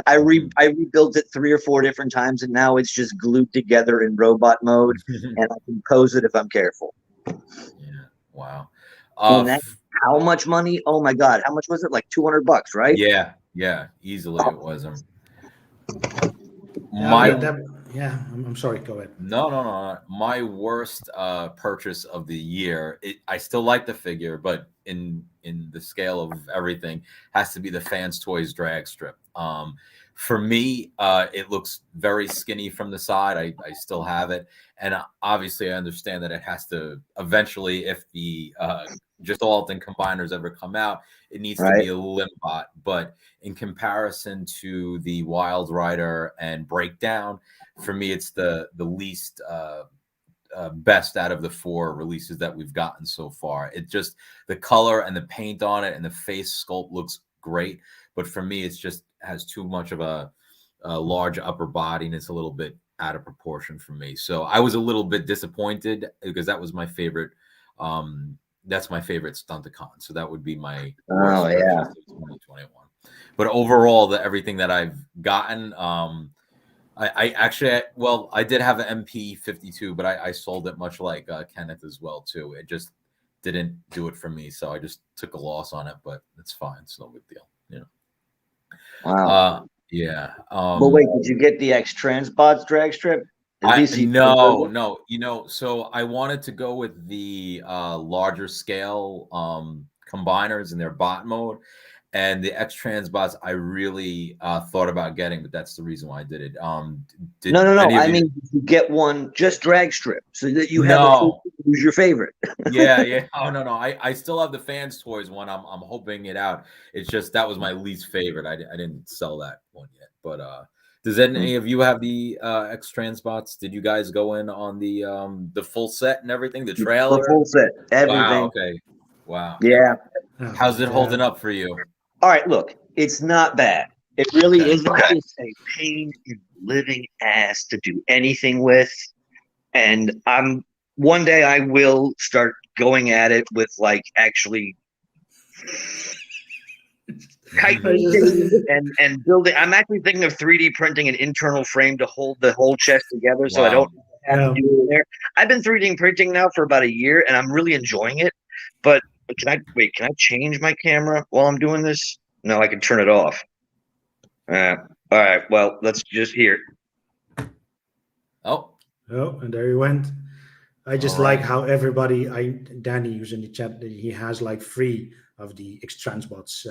D: I rebuilt it 3 or 4 different times, and now it's just glued together in robot mode, and I can pose it if I'm careful.
B: Yeah. Wow.
D: And how much money? Oh my God, how much was it? Like $200, right?
B: Yeah, easily it was.
C: I'm sorry. Go ahead.
B: No. My worst purchase of the year. I still like the figure, but in the scale of everything, has to be the Fans Toys drag strip. For me, it looks very skinny from the side. I still have it, and obviously I understand that it has to eventually, if the just Alton combiners ever come out, it needs to be a Limbot. But in comparison to the Wild Rider and Breakdown, for me, it's the least best out of the 4 releases that we've gotten so far. It just, the color and the paint on it and the face sculpt looks great, but for me, it's just has too much of a large upper body, and it's a little bit out of proportion for me. So I was a little bit disappointed because that was my favorite. That's my favorite Stunticon. So that would be my worst purchase of 2021. But overall, everything that I've gotten, I did have an MP52, but I sold it much like Kenneth as well too. It just didn't do it for me, so I just took a loss on it. But it's fine; it's no big deal,
D: Wow.
B: Yeah.
D: But wait, did you get the X Transbots drag strip?
B: No. So I wanted to go with the larger scale combiners in their bot mode, and the X Transbots I really thought about getting, but that's the reason why I did it. Did
D: No.
B: any of
D: I
B: you?
D: mean, you get one just drag strip so that you have
B: No.
D: who's your favorite.
B: Yeah. Oh no. I still have the Fans Toys one. I'm hoping it out. It's just that was my least favorite. I didn't sell that one yet. But does any of you have the X Transbots? Did you guys go in on the full set and everything? The trailer?
D: The full set, everything.
B: Wow. Okay. Wow.
D: Yeah.
B: How's it holding up for you?
D: All right, look, it's not bad. It really isn't. It's a pain in the living ass to do anything with. And one day I will start going at it with like actually and building. I'm actually thinking of 3D printing an internal frame to hold the whole chest together, so I don't have to do it there. I've been 3D printing now for about a year, and I'm really enjoying it. But can I change my camera while I'm doing this? No, I can turn it off. All right. Well, let's just hear.
C: Oh, and there he went. I just like how everybody, Danny, who's in the chat, he has like 3 of the X Transbots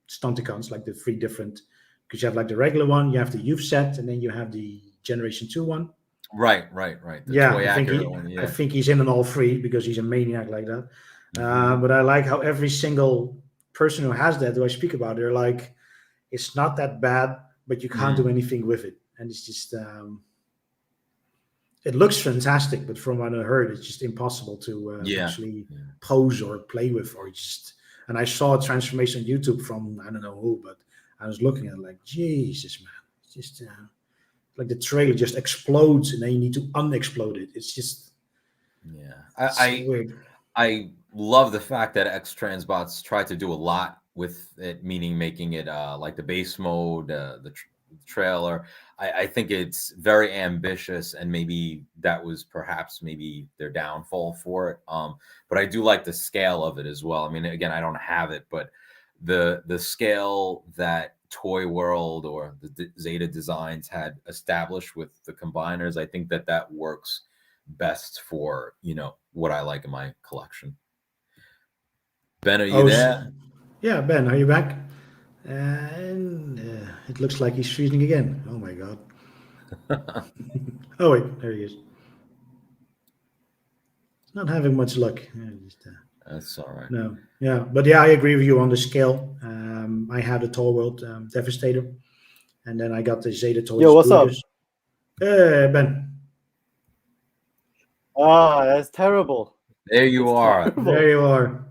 C: Stunticons, like the 3 different, because you have like the regular one, you have the youth set, and then you have the Generation 2 one.
B: Right.
C: I think he's in on all 3 because he's a maniac like that. But I like how every single person who has that, who I speak about, they're like, it's not that bad, but you can't do anything with it. And it's just, it looks fantastic, but from what I heard, it's just impossible to actually pose or play with, or just. And I saw a transformation on YouTube from I don't know who, but I was looking at it like, Jesus, man, it's just like the trailer just explodes, and then you need to unexplode it. It's just weird.
B: I love the fact that X Transbots tried to do a lot with it, meaning making it like the base mode, the trailer. I think it's very ambitious, and maybe that was perhaps maybe their downfall for it. But I do like the scale of it as well. I mean, again, I don't have it, but the scale that Toy World or the Zeta Designs had established with the combiners, I think that works best for what I like in my collection. Ben, are you there?
C: Yeah, Ben, are you back? And it looks like he's freezing again. Oh my god. Oh wait, there he is. Not having much luck.
B: That's all right.
C: No, yeah, but yeah, I agree with you on the scale. I had a Toy World Devastator, and then I got the Zeta Toys.
A: Yo, what's up?
C: Hey, Ben.
A: That's terrible.
B: There you are.
A: Terrible.
C: There you are.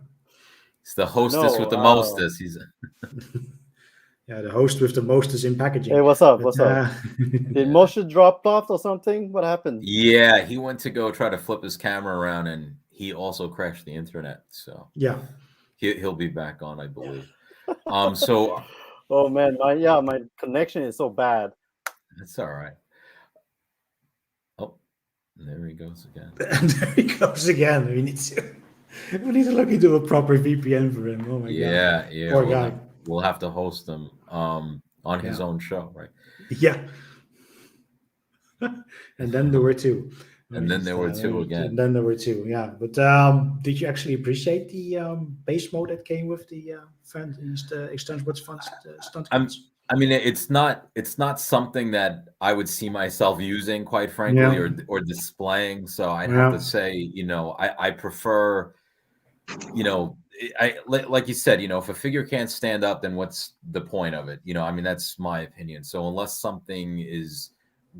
B: It's the hostess with the mostest. He's
C: yeah, the host with the mostest in packaging.
A: Hey, what's up? What's up? Did Moshe drop off or something? What happened?
B: Yeah, he went to go try to flip his camera around, and he also crashed the internet. So
C: yeah,
B: he'll be back on, I believe. So.
A: Oh man, my connection is so bad.
B: That's all right. Oh, there he goes again.
C: There he goes again. We need to look into a proper VPN for him. Oh my god.
B: Yeah.
C: Poor guy.
B: We'll have to host him on his own show, right?
C: Yeah. And then there were 2.
B: And then there were 2 again.
C: And then there were 2, yeah. But did you actually appreciate the base mode that came with the Extended Stunt?
B: I mean, it's not something that I would see myself using, quite frankly, or displaying. So I'd have to say, I prefer, I like you said, if a figure can't stand up, then what's the point of it? I mean, that's my opinion. So unless something is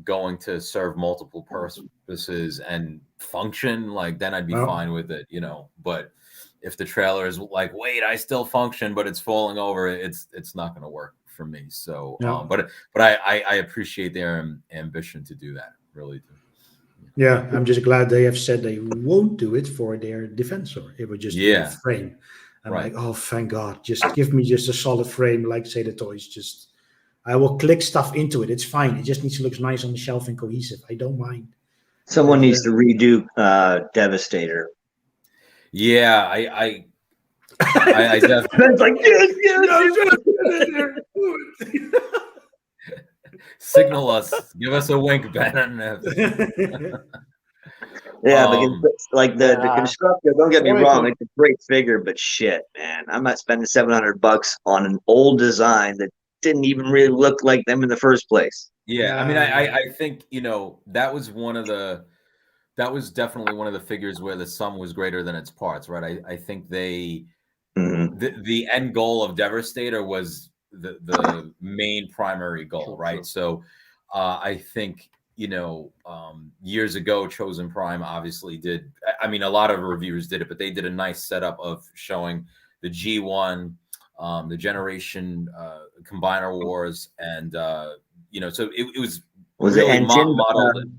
B: going to serve multiple purposes and function, like then I'd be fine with it, but if the trailer is like, wait, I still function, but it's falling over, it's not going to work for me. So but I appreciate their ambition to do that, really do.
C: Yeah, I'm just glad they have said they won't do it for their Defensor. It would just be a frame. I'm like, oh, thank God, just give me just a solid frame, like say the toys. Just I will click stuff into it. It's fine. It just needs to look nice on the shelf and cohesive. I don't mind.
D: Someone needs to redo Devastator.
B: Yeah, I definitely.
D: It's like yes.
B: Signal us. Give us a wink, Ben.
D: Yeah,
B: Um,
D: because like the
A: Yeah.
D: constructor, don't get me
A: Sorry
D: wrong,
A: for-
D: it's a great figure, but shit, man, I'm not spending $700 on an old design that didn't even really look like them in the first place.
B: yeah, I mean, I think, you know, that was definitely one of the figures where the sum was greater than its parts, right? I think
D: Mhm.
B: the end goal of Devastator was the main primary goal,
A: True,
B: right?
A: true.
B: So I think, you know, years ago, Chosen Prime obviously did. I mean, a lot of reviewers did it, but they did a nice setup of showing the G1, the Generation Combiner Wars, and you know, so it was
D: Was it
B: really
D: Engine?
B: modeled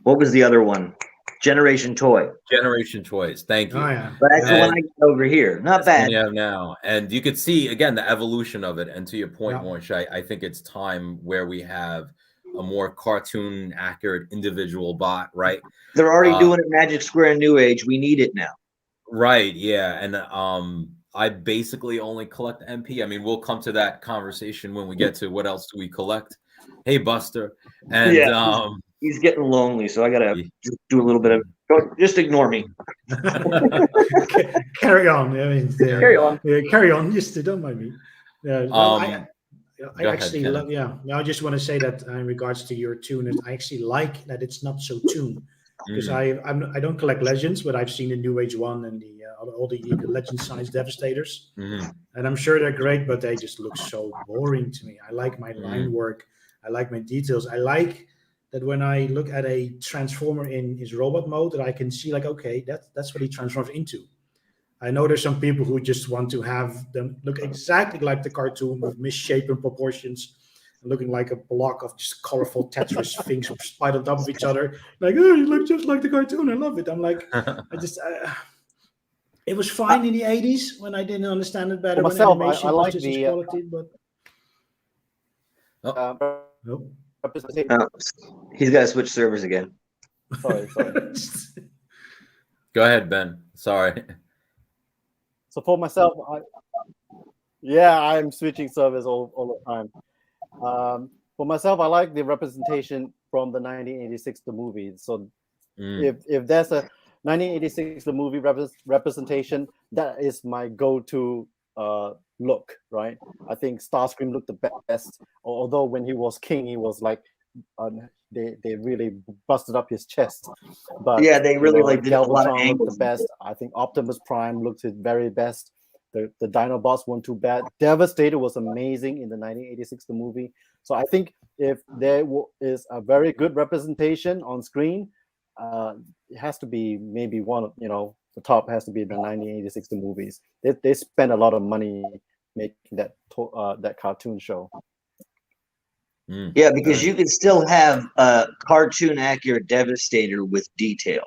D: What was the other one? Generation Toy.
B: Generation Toys. Thank
C: Oh
B: you.
C: yeah.
D: But that's the one
B: And
D: I got over here. Not
B: that's the one
D: bad.
B: you have now. And you could see again the evolution of it. And to your point,
C: Yeah.
B: Morsh, I think it's time where we have a more cartoon accurate individual bot, right?
D: They're already
B: Uh,
D: doing it Magic Square and New Age. We need it now.
B: right, yeah. And I basically only collect MP. I mean, we'll come to that conversation when we get to what else do we collect. Hey Buster. And
D: Yeah. He's getting lonely, so I gotta just do a little bit of. Just ignore me.
C: Carry on. I mean,
D: Carry on.
C: carry on. Just don't mind me. Yeah. Well, I
B: go ahead,
C: actually
B: Kenneth.
C: love. Yeah. No, I just want to say that in regards to your tune, I actually like that it's not so tuned because I don't collect legends, but I've seen the New Age one and all the legend size Devastators, and I'm sure they're great, but they just look so boring to me. I like my line work. I like my details. I like that when I look at a transformer in his robot mode, that I can see like, okay, that's what he transforms into. I know there's some people who just want to have them look exactly like the cartoon with misshapen proportions, looking like a block of just colorful Tetris things piled on top of each other. Like, oh, you look just like the cartoon. I love it. I'm like, it was fine in the 80s when I didn't understand it better.
A: For
C: When
A: myself,
C: animation
A: I
C: was
A: like
C: just as
A: the
C: quality, but nope.
A: representation.
D: Oh, he's got to switch servers again.
A: Sorry.
B: Go ahead, Ben. Sorry.
A: So for myself, I'm switching servers all the time. For myself, I like the representation from the 1986 the movie. So if there's a 1986 the movie representation, that is my go-to look, right? I think Starscream looked the best. Although when he was king, he was like they really busted up his chest. But
D: yeah, they really did a lot of
A: Galvatron looked
D: angles.
A: the best. I think Optimus Prime looked his very best. The Dinobots weren't too bad. Devastator was amazing in the 1986 the movie. So I think if there is a very good representation on screen, it has to be maybe one of the top has to be the 1986 the movies. They spent a lot of money making that cartoon show.
D: Yeah, because you can still have a cartoon accurate Devastator with detail.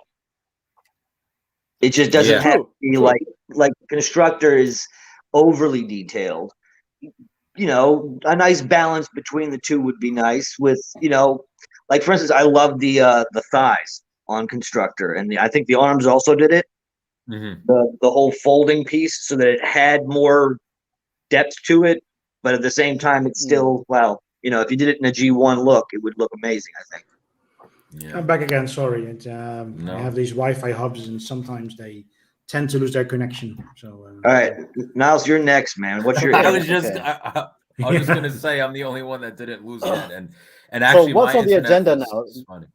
D: It just doesn't have to be like Constructor is overly detailed. You know, a nice balance between the two would be nice. With like for instance, I love the thighs on Constructor, and I think the arms also did it. The whole folding piece, so that it had more depth to it, but at the same time, it's still if you did it in a G1 look, it would look amazing, I think.
C: Yeah. I'm back again. Sorry, I have these Wi-Fi hubs, and sometimes they tend to lose their connection. So,
D: all right, Niles, you're next, man. What's your?
B: I was just gonna say I'm the only one that didn't lose that, and actually,
A: so what's on the agenda now?
B: Funny.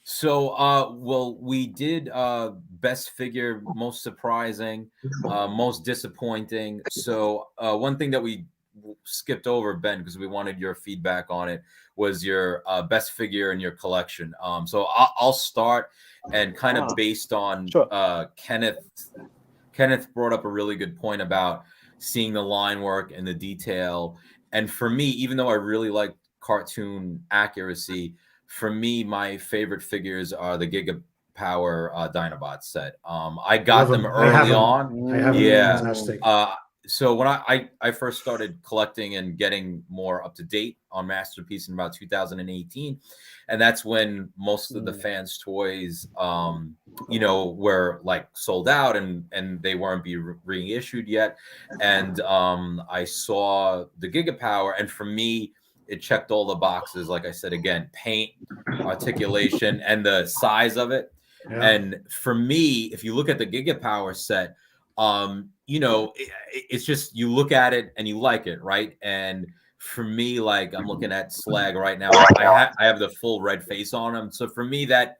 B: So, well, we did best figure, most surprising, most disappointing. So, one thing that we skipped over, Ben, because we wanted your feedback on it, was your best figure in your collection. So I'll start, and kind of based on Kenneth brought up a really good point about seeing the line work and the detail. And for me, even though I really like cartoon accuracy, for me, my favorite figures are the Giga Power Dinobots set. I got them early on.
C: I have them. Fantastic.
B: So when I first started collecting and getting more up to date on Masterpiece in about 2018, and that's when most of the fans' toys, were like sold out and they weren't being reissued yet. And I saw the Giga Power, and for me, it checked all the boxes. Like I said, again, paint, articulation, and the size of it.
C: Yeah.
B: And for me, if you look at the Gigapower set, it's just you look at it and you like it, right? And for me, like I'm looking at Slag right now. I have the full red face on him, so for me that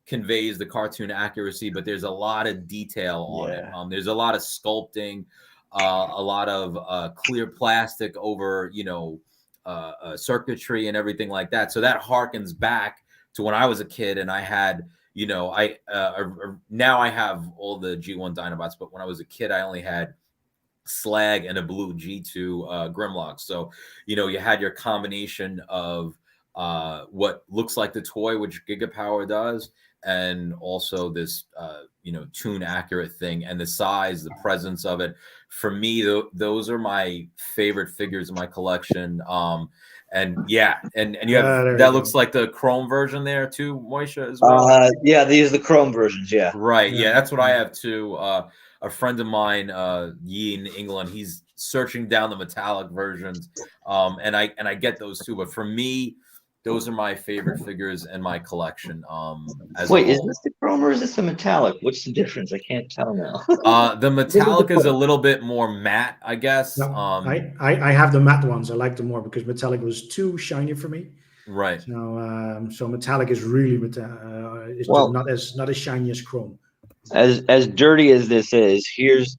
B: conveys the cartoon accuracy. But there's a lot of detail on it. There's a lot of sculpting, a lot of clear plastic over circuitry and everything like that. So that harkens back to when I was a kid and I had. Now I have all the G1 Dinobots, but when I was a kid, I only had Slag and a blue G2 Grimlock. So, you had your combination of what looks like the toy, which Gigapower does, and also this, tune accurate thing, and the size, the presence of it. For me, those are my favorite figures in my collection. And you have that looks like the Chrome version there too, Moisha, as well.
D: Yeah, these are the Chrome versions. Yeah.
B: Right. Yeah, that's what I have too. A friend of mine, Yi in England, he's searching down the metallic versions, and I get those too. But for me, those are my favorite figures in my collection.
D: Wait, is this the Chrome or is this the metallic? What's the difference? I can't tell now.
B: The metallic is a little bit more matte, I guess.
C: No, I have the matte ones. I like them more because metallic was too shiny for me.
B: Right.
C: So metallic is really not as shiny as Chrome.
D: As dirty as this is, here's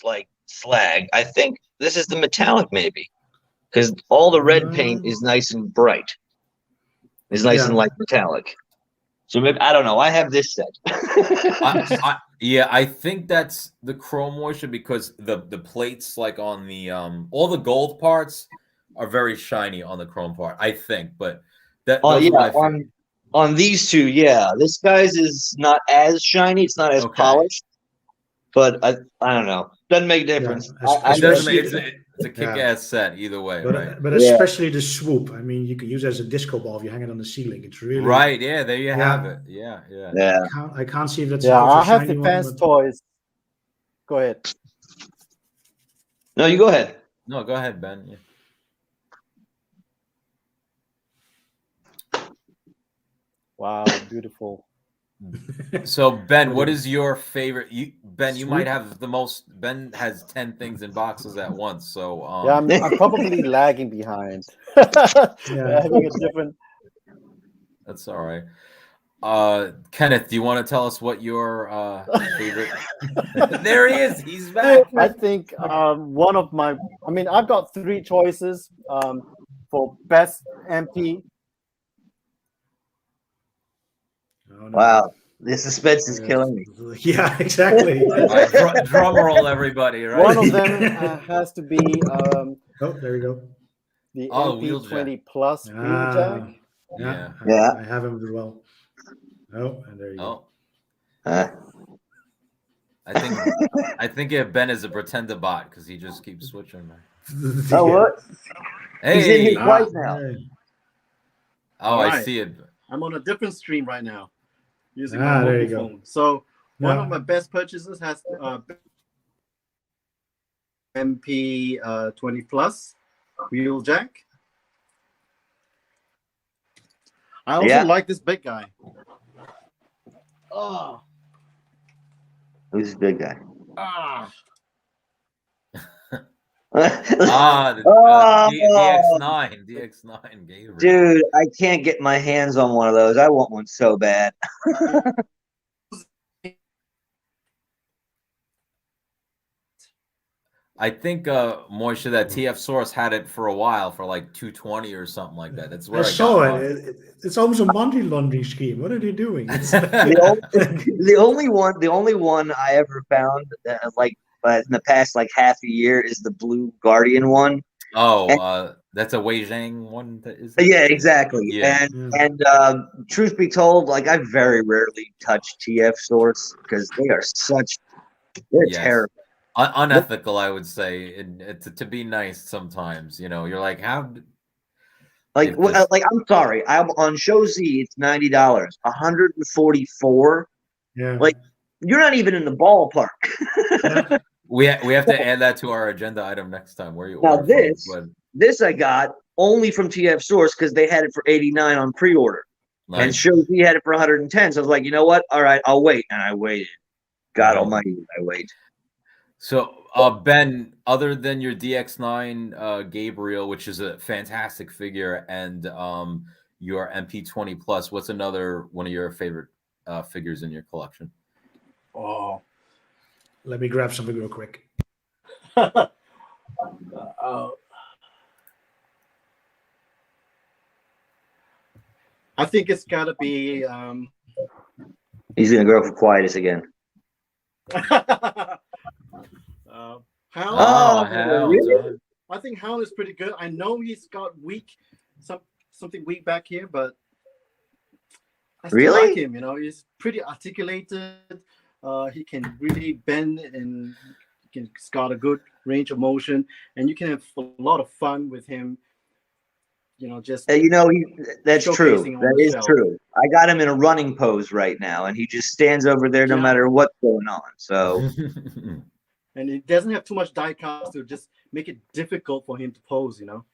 D: like Slag. I think this is the metallic maybe, because all the red paint is nice and bright. It's nice and like metallic. So maybe I don't know. I have this set.
B: I think that's the Chrome Moisture, because the plates, like on the all the gold parts are very shiny on the Chrome part, I think. But that
D: on these two, this guy's is not as shiny. It's not as polished. But I don't know. Doesn't make a difference.
B: It's a kick-ass set either way, right?
C: But especially the swoop. I mean, you can use it as a disco ball if you hang it on the ceiling. It's really
B: right. Yeah, there you have it. Yeah.
C: I can't see if that's
A: I have the fans toys. Go ahead.
D: No, you go ahead.
B: No, go ahead, Ben. Yeah.
A: Wow, beautiful.
B: So Ben, what is your favorite? Ben, you might have the most. Ben has 10 things in boxes at once. So
A: I'm probably lagging behind. Having a different.
B: That's all right. Kenneth, do you want to tell us what your favorite? There he is. He's back.
A: I think one of my. I mean, I've got 3 choices for best MP.
C: Oh, no.
D: Wow, the suspense is killing me.
C: Yeah, exactly.
B: Right, drum roll, everybody! Right.
A: One of them has to be.
C: There we go.
A: The MP20 Plus wheel jack.
C: Yeah. I have him as well. Oh, and there you go.
B: I think Ben is a pretender bot because he just keeps switching.
D: Oh, what?
B: Hey,
D: he's in his twice now.
B: I see it.
A: I'm on a different stream right now. Using
C: my
A: mobile phone. So one of my best purchases has MP20 Plus wheel jack. I also like this big guy. Oh,
D: who's this big guy?
B: DX9 Gatorade.
D: Dude, I can't get my hands on one of those. I want one so bad.
B: I think Moisha, that TF Source had it for a while for like $220 or something like that. That's where I
C: saw it. It's almost a money laundering scheme. What are they doing?
D: the only one I ever found in the past like half a year is the Blue Guardian one.
B: That's a Wei Zhang one.
D: Yeah, exactly.
B: Yeah.
D: And truth be told, like I very rarely touch TF Source because they're terrible.
B: Unethical, I would say, and to be nice sometimes. You're like, how?
D: Like I'm sorry, I'm on Show Z. It's $90, $144.
C: Yeah.
D: Like you're not even in the ballpark.
B: We have to add that to our agenda item next time. Where you
D: now this This I got only from TF Source because they had it for 89 on pre-order.
B: Nice.
D: And shows he had it for 110. So I was like, you know what? All right, I'll wait. And I waited. God almighty, I wait.
B: So, Ben, other than your DX9 Gabriel, which is a fantastic figure, and your MP20 Plus, what's another one of your favorite figures in your collection?
A: Oh,
C: Let me grab something real quick.
A: I think it's gotta be.
D: He's gonna go for Quietus again.
A: Hound.
D: Oh,
B: Hound.
D: really?
A: I think Hound is pretty good. I know he's got something weak back here, but I still
D: Really?
A: like him. You know, he's pretty articulated. He can really bend and he's got a good range of motion, and you can have a lot of fun with him. You know, just
D: That's true.
A: showcasing on
D: That
A: the
D: is
A: shelf.
D: true. I got him in a running pose right now, and he just stands over there no
A: Yeah.
D: matter what's going on. So
A: and it doesn't have too much die cast to just make it difficult for him to pose. You know.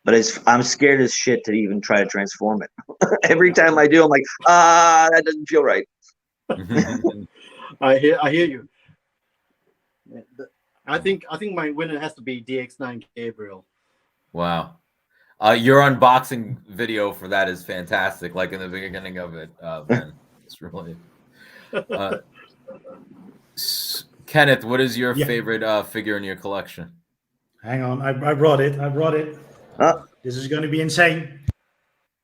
D: but I'm scared as shit to even try to transform it. Every time I do, I'm like, that doesn't feel right.
A: I hear you. I think my winner has to be DX9 Gabriel.
B: Wow. Your unboxing video for that is fantastic. Like in the beginning of it, Ben. It's really. Kenneth, what is your favorite figure in your collection?
C: Hang on, I brought it.
D: Oh.
C: This is going to be insane.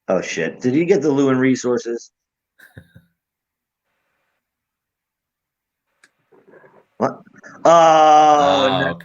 D: Oh shit! Did you get the Lewin resources? What? Oh, no.